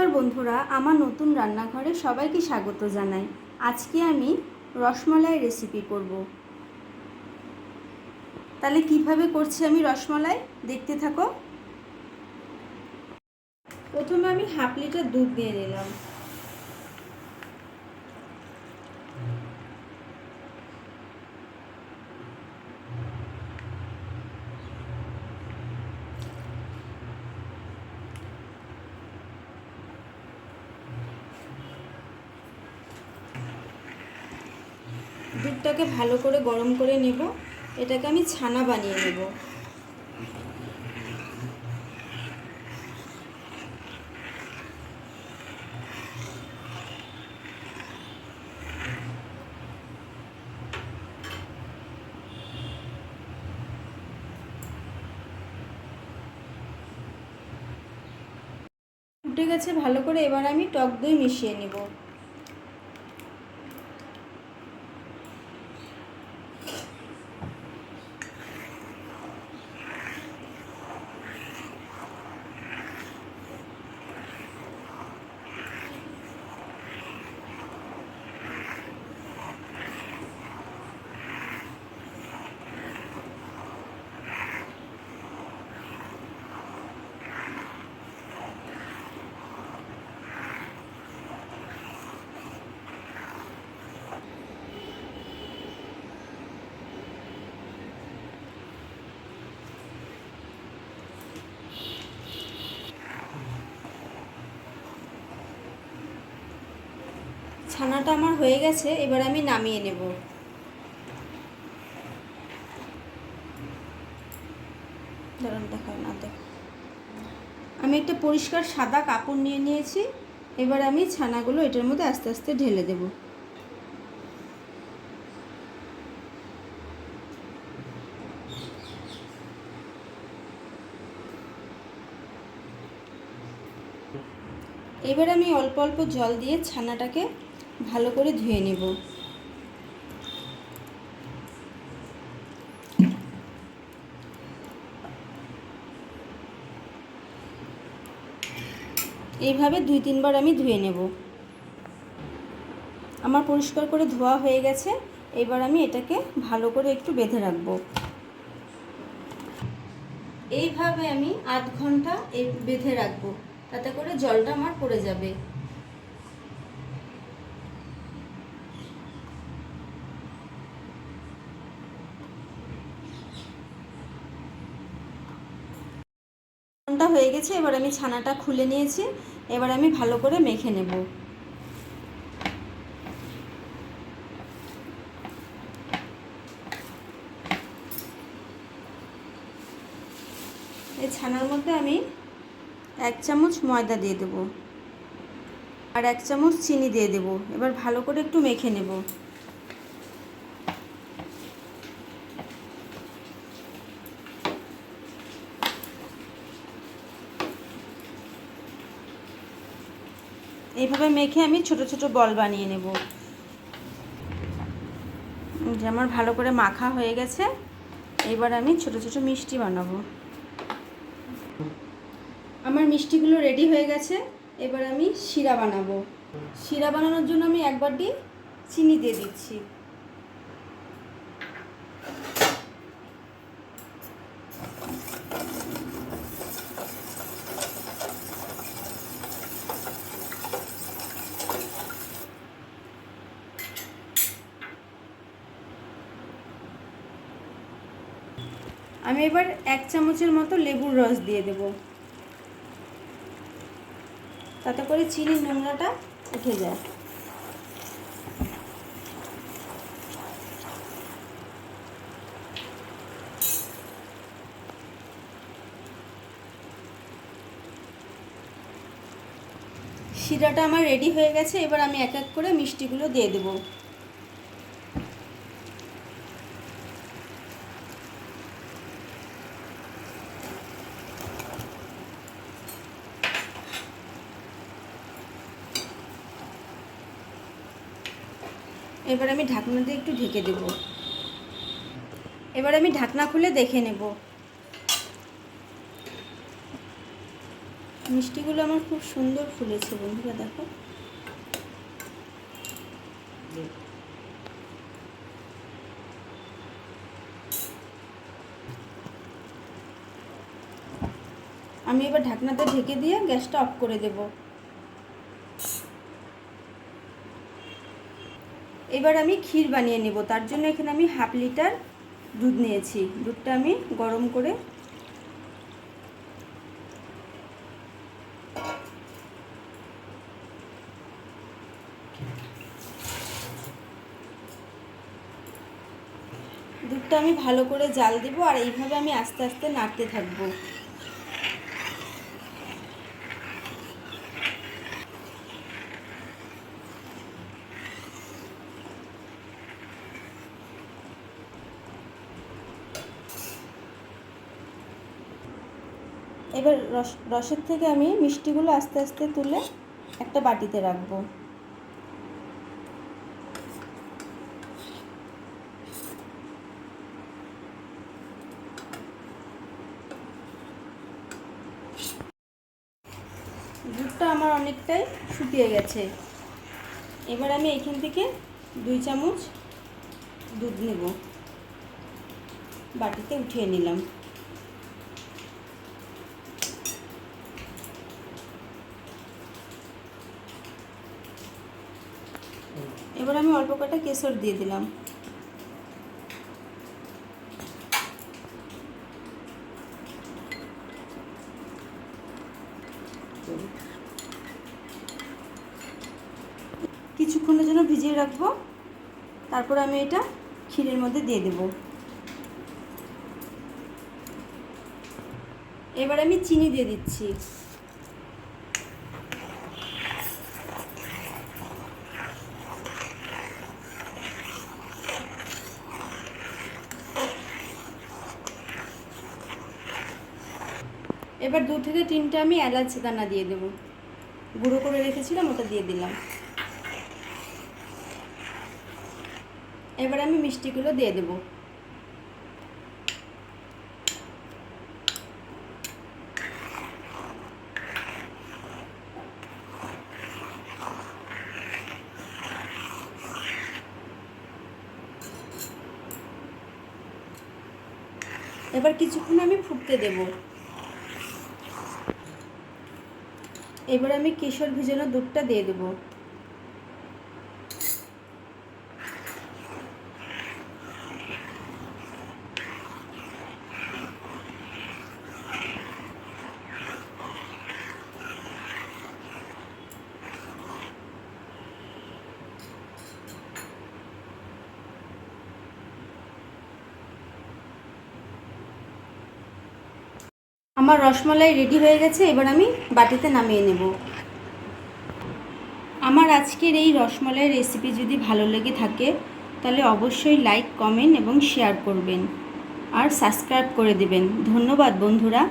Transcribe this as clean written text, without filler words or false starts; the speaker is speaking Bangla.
নমস্কার বন্ধুরা, আমার নতুন রান্নাঘরে সবাইকে স্বাগত জানাই। আজকে আমি রসমালাই রেসিপি করব। তাহলে কিভাবে করছি আমি রসমালাই দেখতে থাকো। প্রথমে আমি হাফ লিটার দুধ দিয়ে নিলাম। দুধটাকে ভালো করে গরম করে নেব। এটাকে আমি ছানা বানিয়ে নেব। ফুটে গেছে ভালো করে, এবার আমি টক দই মিশিয়ে নেব। ছানাটা আমার হয়ে গেছে, এবার আমি নামিয়ে নেব। দাঁড়ান, দেখায় না দেখ। আমি একটা পরিষ্কার সাদা কাপড় নিয়ে নিয়েছি। এবার আমি ছানাগুলো এটার মধ্যে আস্তে আস্তে ঢেলে দেব। এবার আমি অল্প অল্প জল দিয়ে ছানাটাকে ভালো করে ধুয়ে নেব। এইভাবে 2-3 বার আমি ধুয়ে নেব। আমার পরিষ্কার করে ধোয়া হয়ে গেছে। এবার আমি এটাকে ভালো করে একটু বেঁধে রাখব। এইভাবে আমি আধ ঘন্টা বেঁধে রাখবো, তাতে করে জলটা আমার পড়ে যাবে। ঘন্টা হয়ে গেছে, এবার আমি ছানাটা খুলে নিয়েছি। এবার আমি ভালো করে মেখে নেব। এই ছানার মধ্যে আমি 1 চামচ ময়দা দিয়ে দেব আর 1 চামচ চিনি দিয়ে দেব। এবার ভালো করে একটু মেখে নেব। এইভাবে মেখে আমি ছোট ছোট বল বানিয়ে নেব। যে আমার ভালো করে মাখা হয়ে গেছে, এবার আমি ছোট ছোট মিষ্টি বানাবো। আমার মিষ্টিগুলো রেডি হয়ে গেছে। এবার আমি শিরা বানাবো। শিরা বানানোর জন্য আমি 1 বাটি চিনি দিয়ে দিচ্ছি। আমি এবার 1 চামচের মতো লেবুর রস দিয়ে দেব, তাতে করে চিনির নোংরাটা উঠে যায়। শিরাটা আমার রেডি হয়ে গেছে। এবার আমি এক এক করে মিষ্টিগুলো দিয়ে দেব। এবার আমি ঢাকনা দিয়ে একটু ঢেকে দেব। এবার আমি ঢাকনা খুলে দেখে নেব। মিষ্টিগুলো আমার খুব সুন্দর ফুলেছে বন্ধুরা, দেখো। আমি এবার ঢাকনাটা ঢেকে দিয়ে গ্যাসটা অফ করে দেব। এবার আমি ক্ষীর বানিয়ে নেব। তার জন্য এখানে আমি 1/2 লিটার দুধ নিয়েছি। দুধটা আমি গরম করে দুধটা আমি ভালো করে জাল দেব, আর এইভাবে আমি আস্তে আস্তে নাড়তে থাকবো। এবার রসের থেকে আমি মিষ্টিগুলো আস্তে আস্তে তুলে একটা বাটিতে রাখবো। দুধটা আমার অনেকটাই শুকিয়ে গেছে। এবার আমি এখান থেকে 2 চামচ দুধ নেব, বাটিতে উঠিয়ে নিলাম। এবার আমি অল্প কটা কেশর দিয়ে দিলাম। কিছুক্ষণের জন্য ভিজিয়ে রাখবো, তারপর আমি এটা ক্ষীরের মধ্যে দিয়ে দেব। এবার আমি চিনি দিয়ে দিচ্ছি। এবার 2 থেকে 3টে আমি এলাচ দানা দিয়ে দেব, গুঁড়ো করে রেখেছিলাম, ওটা দিয়ে দিলাম। এবার আমি মিষ্টিগুলো দিয়ে দেব। এবার কিছুক্ষণ আমি ফুটতে দেব। এবার আমি কেশর ভিজানো দুধটা দিয়ে দেব। আমার রসমালাই রেডি হয়ে গেছে। এবার আমি বাটিতে নামিয়ে নেব। আমার আজকের এই রসমালাই রেসিপি যদি ভালো লেগে থাকে তাহলে অবশ্যই লাইক, কমেন্ট এবং শেয়ার করবেন, আর সাবস্ক্রাইব করে দেবেন। ধন্যবাদ বন্ধুরা।